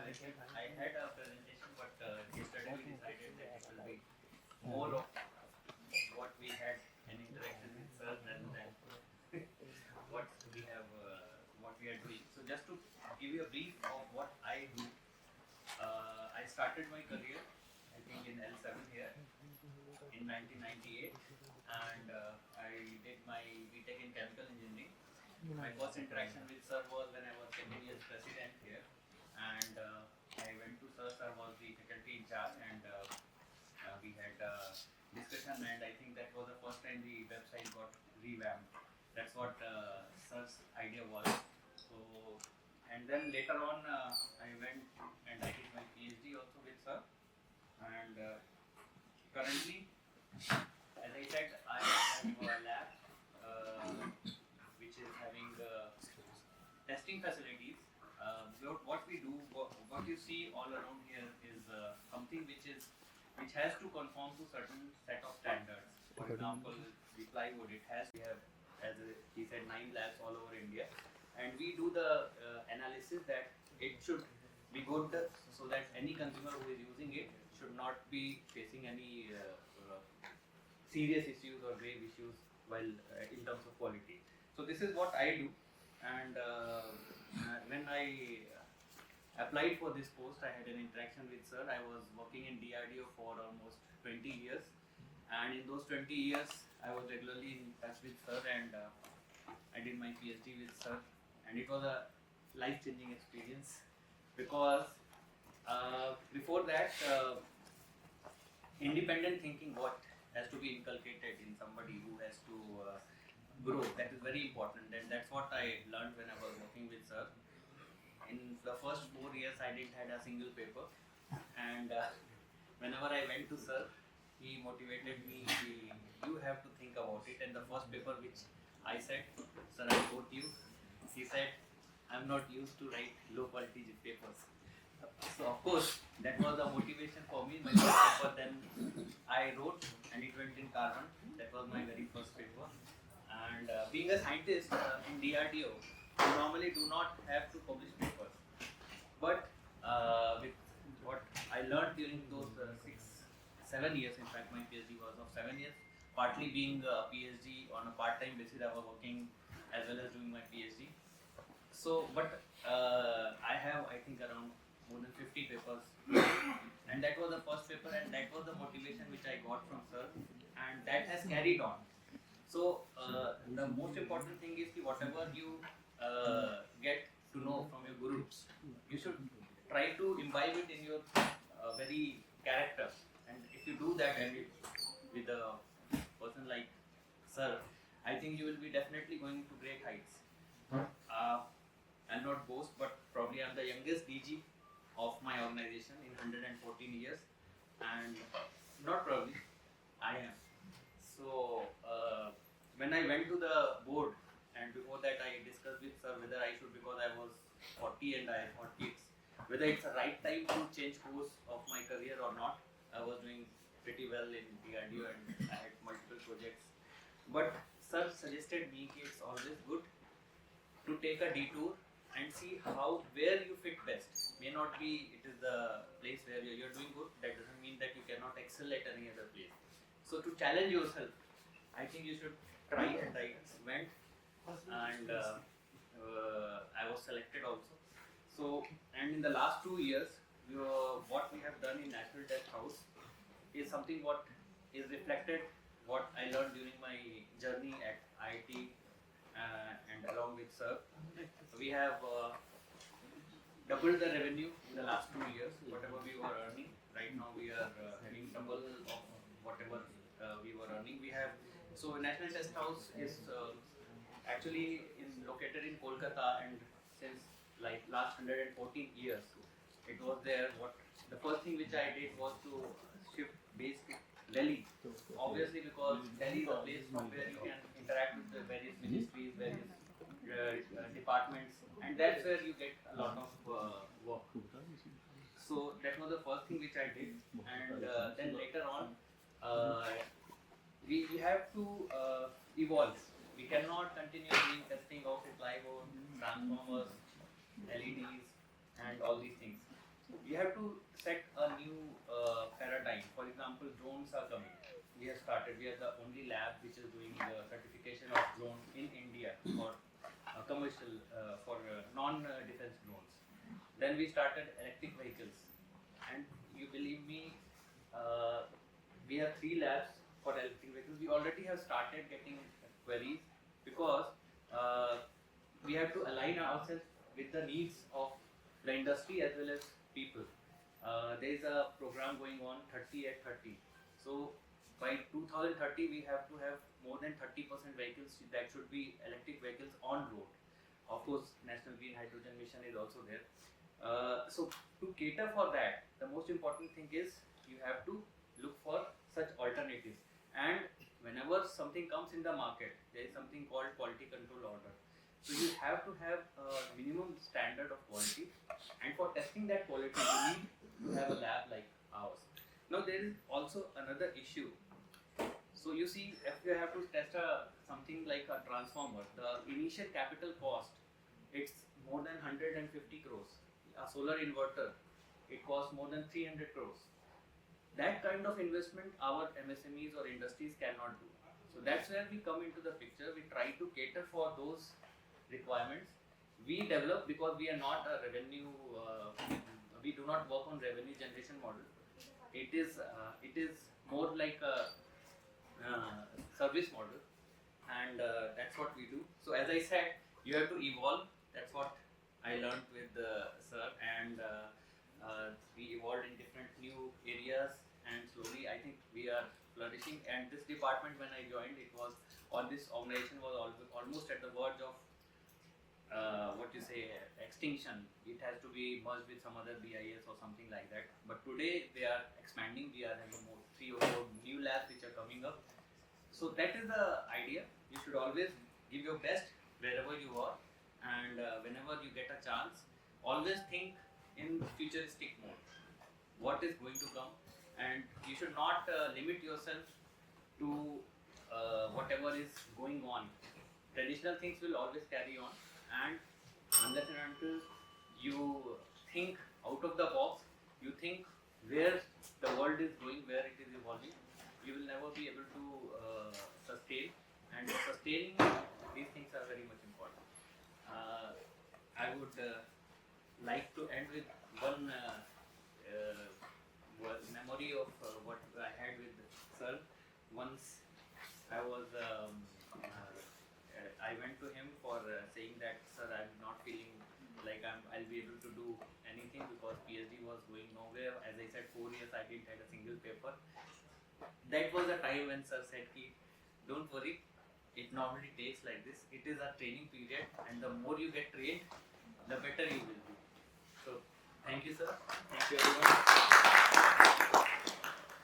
I had a presentation, but yesterday we decided that it will be more of what we had an interaction with sir rather than what we are doing. So just to give you a brief of what I do, I started my career, I think in L7 here in 1998, and I did my BTech in chemical engineering. My first interaction with sir was when I was second year's president here, and I went to sir. Sir was the faculty in charge, and we had a discussion, and I think that was the first time the website got revamped. That's what sir's idea was. So, and then later on, I went and I did my PhD also with sir, and currently, as I said, I have a lab which is having testing facilities. What we do, what you see all around here is something which has to conform to certain set of standards. For example, the plywood, we have, as he said, 9 labs all over India, and we do the analysis that it should be good, so that any consumer who is using it should not be facing any serious issues or grave issues while in terms of quality. So this is what I do, and when I applied for this post, I had an interaction with sir. I was working in DRDO for almost 20 years, and in those 20 years, I was regularly in touch with sir, and I did my PhD with sir, and it was a life-changing experience because before that, independent thinking what has to be inculcated in somebody who has to grow. That is very important, and that's what I learned when I was working with sir. In the first 4 years, I didn't had a single paper, and whenever I went to sir, he motivated me. You have to think about it. And the first paper which I said, sir, I quote you. He said, I'm not used to write low quality papers. So of course, that was the motivation for me. My first paper, then I wrote, and it went in carbon. That was my very first paper. And being a scientist in DRDO, you normally do not have to publish papers. But with what I learned during those 7 years, in fact my PhD was of 7 years, partly being a PhD on a part-time basis, I was working as well as doing my PhD. So, but I have, I think, around more than 50 papers, and that was the first paper, and that was the motivation which I got from sir, and that has carried on. So the most important thing is that whatever you get to know from your guru, you should try to imbibe it in your very character. And if you do that, and with a person like sir, I think you will be definitely going to great heights. I'll not boast, but probably I'm the youngest DG of my organization in 114 years, and not probably, I am. So when I went to the board, and before that I discussed with sir whether I should, because I was 40 and I had 4 kids, whether it's the right time to change course of my career or not. I was doing pretty well in DRDO and I had multiple projects. But sir suggested me that it's always good to take a detour and see where you fit best. May not be it is the place where you're doing good, that doesn't mean that you cannot excel at any other place. So to challenge yourself, I think you should try, and I went, and I was selected also. So, and in the last 2 years, what we have done in National Test House is something what is reflected what I learned during my journey at IIT and along with sir. We have doubled the revenue in the last 2 years. Whatever we were earning, right now we are having double of whatever we were earning. We have, so National Test House is actually located in Kolkata, and since like last 114 years, it was there. What the first thing which I did was to shift base to Delhi. Obviously, because Delhi is a place from where you can interact with the various ministries, various departments, and that's where you get a lot of work. So that was the first thing which I did, and then later on, we have to evolve. We cannot continue doing testing of plywood, transformers, LEDs, and all these things. we have to set a new paradigm. For example, drones are coming. We have started. We are the only lab which is doing the certification of drone in India for commercial, for non-defense drones. Then we started electric vehicles, and you believe me, we have 3 labs for electric vehicles. We already have started getting queries because we have to align ourselves with the needs of the industry as well as people. There is a program going on 30 at 30. So by 2030 we have to have more than 30% vehicles that should be electric vehicles on road. Of course, National Green Hydrogen Mission is also there. So to cater for that, the most important thing is you have to look for such alternatives. And whenever something comes in the market, there is something called quality control order. So you have to have a minimum standard of quality, and for testing that quality you need to have a lab like ours. Now there is also another issue. So you see, if you have to test something like a transformer, the initial capital cost, it's more than 150 crores. A solar inverter, it costs more than 300 crores. That kind of investment our MSMEs or industries cannot do. So that's where we come into the picture. We try to cater for those requirements. We develop, because we are not a revenue, we do not work on revenue generation model. It is more like a service model, and that's what we do. So as I said, you have to evolve. That's what I learned with sir, and we evolved in different new areas, and slowly I think we are flourishing. And this department, when I joined, it was, or this organization was almost at the verge of extinction. It has to be merged with some other BIS or something like that. But today they are expanding. We are having 3 or 4 new labs which are coming up. So that is the idea. You should always give your best wherever you are, and whenever you get a chance, always think in futuristic mode. What is going to come, and you should not limit yourself to whatever is going on. Traditional things will always carry on, and unless and until you think out of the box, you think where the world is going, where it is evolving, you will never be able to sustain. And sustaining these things are very much important. I would like to end with one memory of what I had with sir. Once I was I went to him for saying that, sir, I'm not feeling like I'll be able to do anything because PhD was going nowhere. As I said, 4 years I didn't have a single paper. That was the time when sir said, don't worry, it normally takes like this. It is a training period, and the more you get trained, the better you will be. So, thank you, sir. Thank you, everyone.